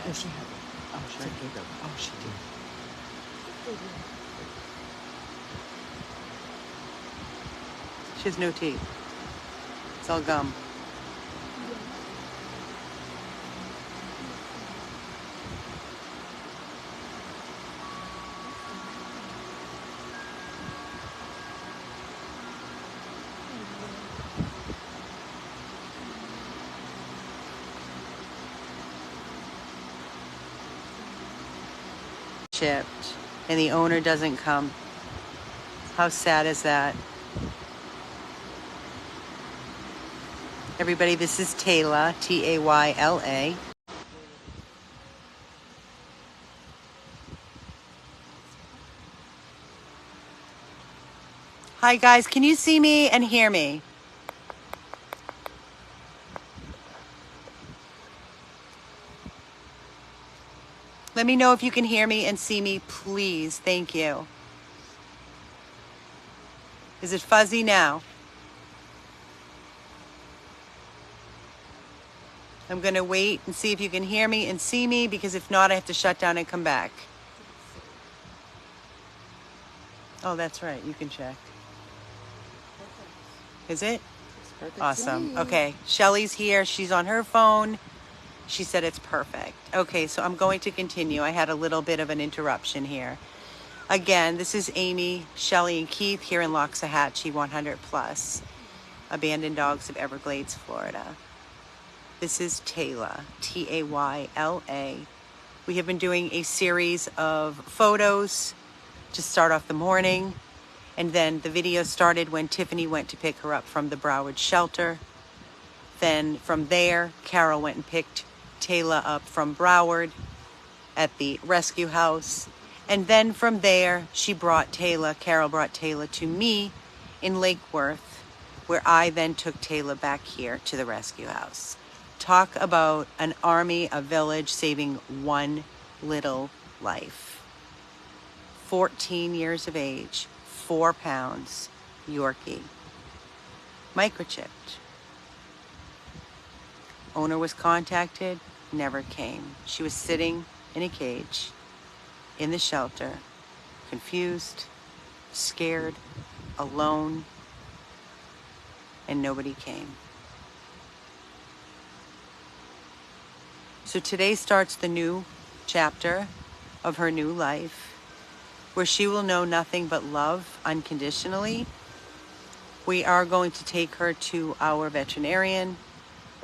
No, she had it. Oh, she gave them. Oh, she did. She has no teeth. It's all gum. Chipped, and the owner doesn't come. How sad is that? Everybody, this is Tayla, Tayla. Hi guys, can you see me and hear me? Let me know if you can hear me and see me, please. Thank you. Is it fuzzy now? I'm gonna wait and see if you can hear me and see me, because if not, I have to shut down and come back. Oh, that's right, you can check. Is it? Awesome. Okay, Shelly's here, she's on her phone. She said it's perfect. Okay, so I'm going to continue. I had a little bit of an interruption here. Again, this is Amy, Shelly, and Keith here in Loxahatchee 100 Plus, Abandoned Dogs of Everglades, Florida. This is Tayla, Tayla. We have been doing a series of photos to start off the morning, and then the video started when Tiffany went to pick her up from the Broward shelter. Then from there, Carol went and picked Tayla up from Broward at the rescue house. And then from there, Carol brought Tayla to me in Lake Worth, where I then took Tayla back here to the rescue house. Talk about an army, a village saving one little life. 14 years of age, 4 pounds, Yorkie. Microchipped. Owner was contacted, never came. She was sitting in a cage in the shelter, confused, scared, alone, and nobody came. So today starts the new chapter of her new life, where she will know nothing but love unconditionally. We are going to take her to our veterinarian.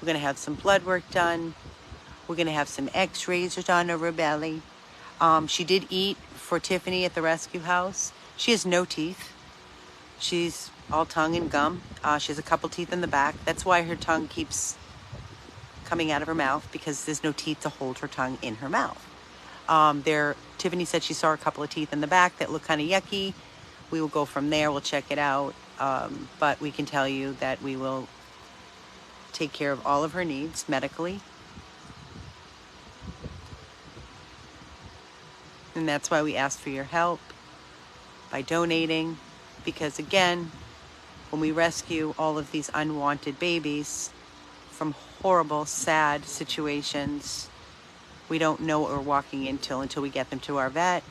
We're going to have some blood work done. We're going to have some x-rays done of her belly. She did eat for Tiffany at the rescue house. She has no teeth. She's all tongue and gum. She has a couple teeth in the back. That's why her tongue keeps coming out of her mouth, because there's no teeth to hold her tongue in her mouth. Tiffany said she saw a couple of teeth in the back that look kind of yucky. We will go from there. We'll check it out. But we can tell you that we will take care of all of her needs medically. And that's why we asked for your help by donating, because again, when we rescue all of these unwanted babies from horrible, sad situations, we don't know what we're walking into until we get them to our vet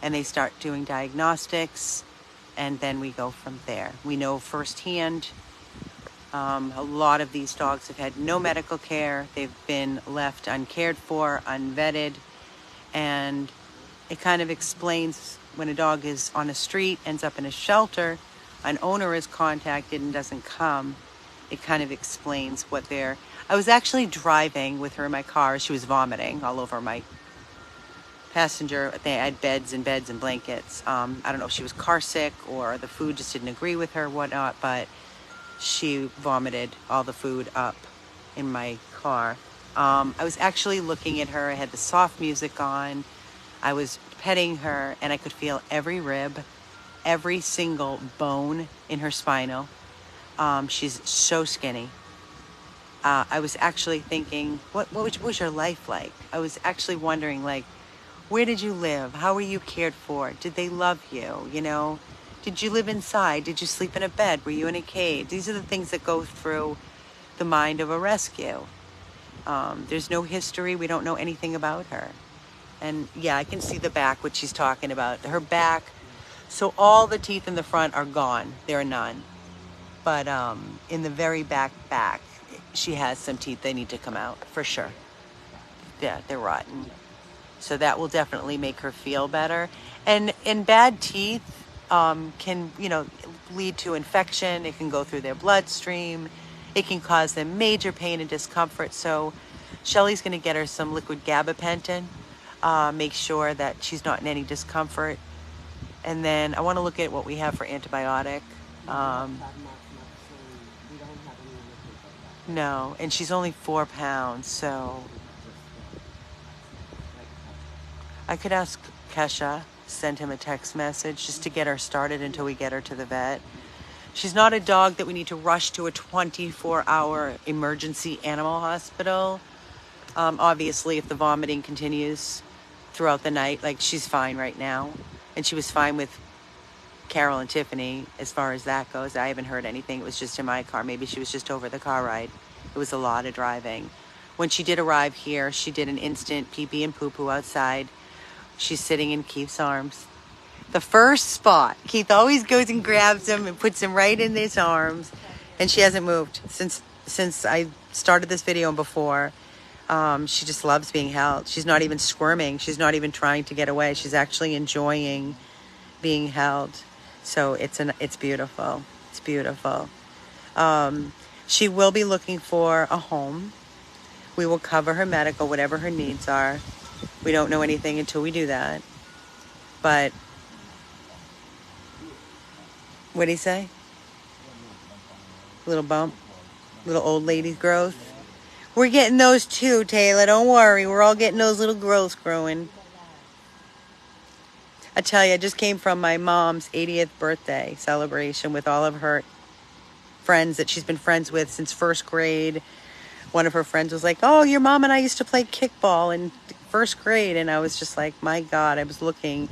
and they start doing diagnostics, and then we go from there. We know firsthand, a lot of these dogs have had no medical care. They've been left uncared for, unvetted, and it kind of explains when a dog is on a street, ends up in a shelter, an owner is contacted and doesn't come. It kind of explains what they're... I was actually driving with her in my car. She was vomiting all over my passenger. They had beds and blankets. I don't know if she was car sick or the food just didn't agree with her, whatnot, but she vomited all the food up in my car. I was actually looking at her. I had the soft music on. I was petting her, and I could feel every rib, every single bone in her spinal. She's so skinny. I was actually thinking, what was your life like? I was actually wondering, like, where did you live? How were you cared for? Did they love you? You know, did you live inside? Did you sleep in a bed? Were you in a cage? These are the things that go through the mind of a rescue. There's no history. We don't know anything about her. And yeah, I can see the back, what she's talking about. Her back, so all the teeth in the front are gone. There are none. But in the very back, she has some teeth. They need to come out, for sure. Yeah, they're rotten. So that will definitely make her feel better. And bad teeth can, lead to infection. It can go through their bloodstream. It can cause them major pain and discomfort. So Shelly's going to get her some liquid gabapentin. Make sure that she's not in any discomfort. And then I want to look at what we have for antibiotic. No, and she's only 4 pounds, so I could ask Kesha, send him a text message just to get her started until we get her to the vet. She's not a dog that we need to rush to a 24-hour emergency animal hospital. Obviously, if the vomiting continues throughout the night, like she's fine right now. And she was fine with Carol and Tiffany as far as that goes. I haven't heard anything. It was just in my car. Maybe she was just over the car ride. It was a lot of driving. When she did arrive here, she did an instant pee-pee and poo-poo outside. She's sitting in Keith's arms. The first spot. Keith always goes and grabs him and puts him right in his arms. And she hasn't moved since I started this video and before. She just loves being held. She's not even squirming. She's not even trying to get away. She's actually enjoying being held. So it's beautiful. It's beautiful. She will be looking for a home. We will cover her medical, whatever her needs are. We don't know anything until we do that. But what'd he say? Little bump? Little old lady growth? We're getting those too, Tayla. Don't worry. We're all getting those little growths growing. I tell you, I just came from my mom's 80th birthday celebration with all of her friends that she's been friends with since first grade. One of her friends was like, oh, your mom and I used to play kickball in first grade. And I was just like, my God, I was looking.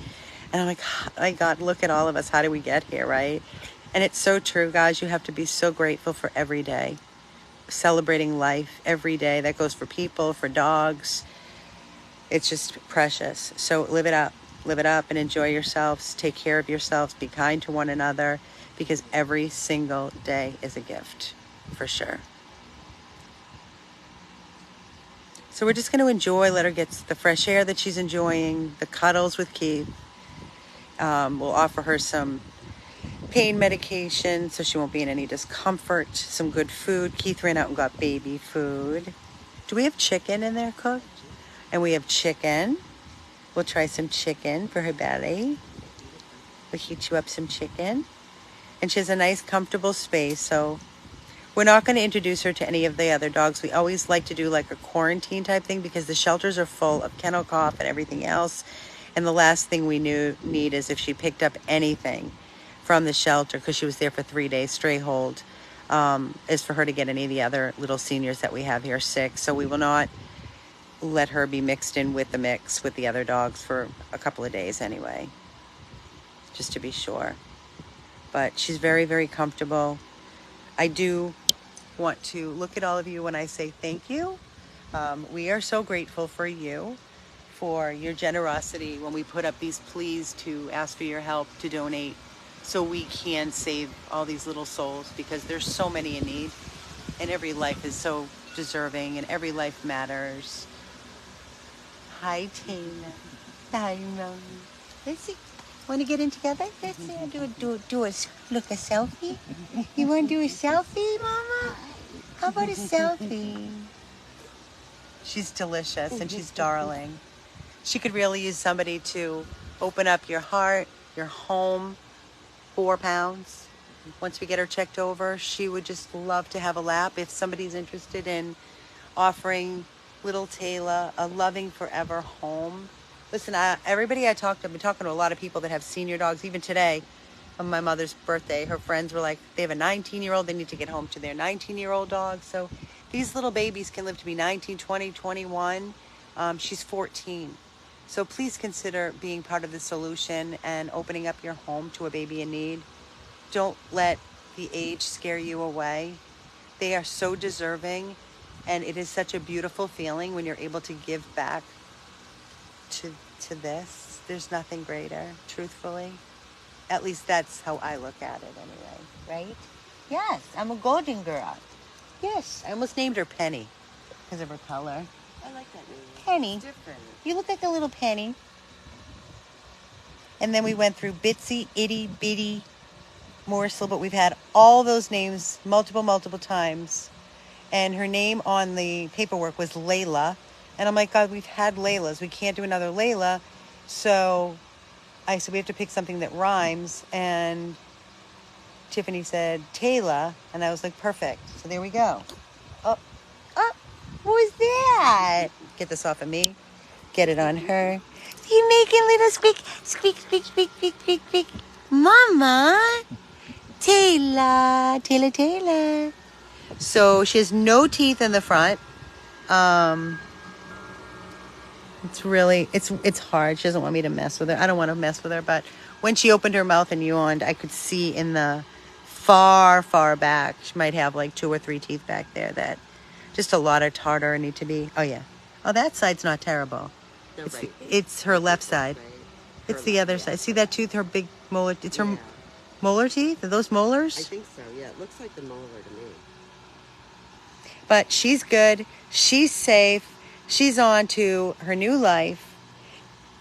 And I'm like, my God, look at all of us. How do we get here, right? And it's so true, guys. You have to be so grateful for every day. Celebrating life every day. That goes for people, for dogs. It's just precious. So live it up. Live it up and enjoy yourselves. Take care of yourselves. Be kind to one another, because every single day is a gift, for sure. So we're just going to enjoy, let her get the fresh air that she's enjoying, the cuddles with Keith. We'll offer her some pain medication so she won't be in any discomfort, some good food. Keith ran out and got baby food. Do we have chicken in there cooked? And we have chicken. We'll try some chicken for her belly. We'll heat you up some chicken. And she has a nice, comfortable space, so we're not going to introduce her to any of the other dogs. We always like to do like a quarantine type thing because the shelters are full of kennel cough and everything else. And the last thing we need is if she picked up anything from the shelter, because she was there for 3 days, stray hold, is for her to get any of the other little seniors that we have here sick. So we will not let her be mixed in with the mix with the other dogs for a couple of days anyway, just to be sure. But she's very, very comfortable. I do want to look at all of you when I say thank you. We are so grateful for you, for your generosity when we put up these pleas to ask for your help to donate so we can save all these little souls, because there's so many in need and every life is so deserving and every life matters. Hi, Tayla. Hi, Mommy. Let's see. Want to get in together? Let's see. Do a selfie. You want to do a selfie, Mama? How about a selfie? She's delicious and she's darling. She could really use somebody to open up your heart, your home. 4 pounds. Once we get her checked over, she would just love to have a lap. If somebody's interested in offering little Tayla a loving forever home. Listen, everybody I've been talking to a lot of people that have senior dogs. Even today, on my mother's birthday, her friends were like, they have a 19-year-old, they need to get home to their 19-year-old dog. So these little babies can live to be 19, 20, 21. She's 14. So please consider being part of the solution and opening up your home to a baby in need. Don't let the age scare you away. They are so deserving. And it is such a beautiful feeling when you're able to give back to this. There's nothing greater, truthfully. At least that's how I look at it anyway, right? Yes, I'm a golden girl. Yes, I almost named her Penny because of her color. I like that name. Penny. It's different. You look like a little penny. And then we went through Bitsy, Itty, Bitty, Morsel, but we've had all those names multiple times. And her name on the paperwork was Layla. And I'm like, God, we've had Laylas. We can't do another Layla. So I said, we have to pick something that rhymes. And Tiffany said, Tayla. And I was like, perfect. So there we go. Oh, what was that? Get this off of me. Get it on her. You making little squeak, squeak, squeak, squeak, squeak, squeak, squeak. Mama. Tayla, Tayla, Tayla. So she has no teeth in the front. It's really, it's hard. She doesn't want me to mess with her. I don't want to mess with her, but when she opened her mouth and yawned, I could see in the far back, she might have like 2 or 3 teeth back there that just a lot of tartar need to be. Oh yeah. Oh, that side's not terrible. No, It's, right. it's her left side. Right. It's the other side. See that tooth, her big molar? It's her Yeah. molar teeth? Are those I molars? think so, yeah. It looks like the molar to me. But she's good. She's safe. She's on to her new life.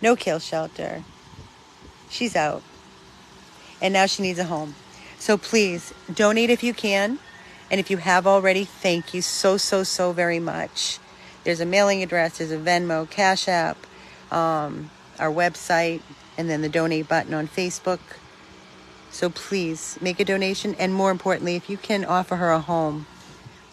No kill shelter. She's out. And now she needs a home. So please, donate if you can. And if you have already, thank you so very much. There's a mailing address. There's a Venmo, Cash App, our website, and then the donate button on Facebook. So please make a donation. And more importantly, if you can offer her a home,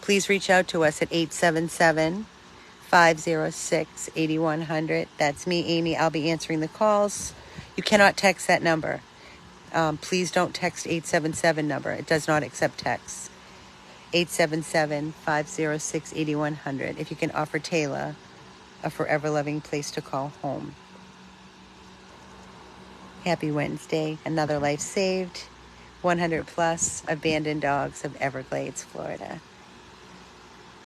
please reach out to us at 877-506-8100. That's me, Amy. I'll be answering the calls. You cannot text that number. Please don't text 877 number. It does not accept texts. 877-506-8100. If you can offer Tayla a forever loving place to call home. Happy Wednesday. Another life saved. 100 plus abandoned dogs of Everglades, Florida.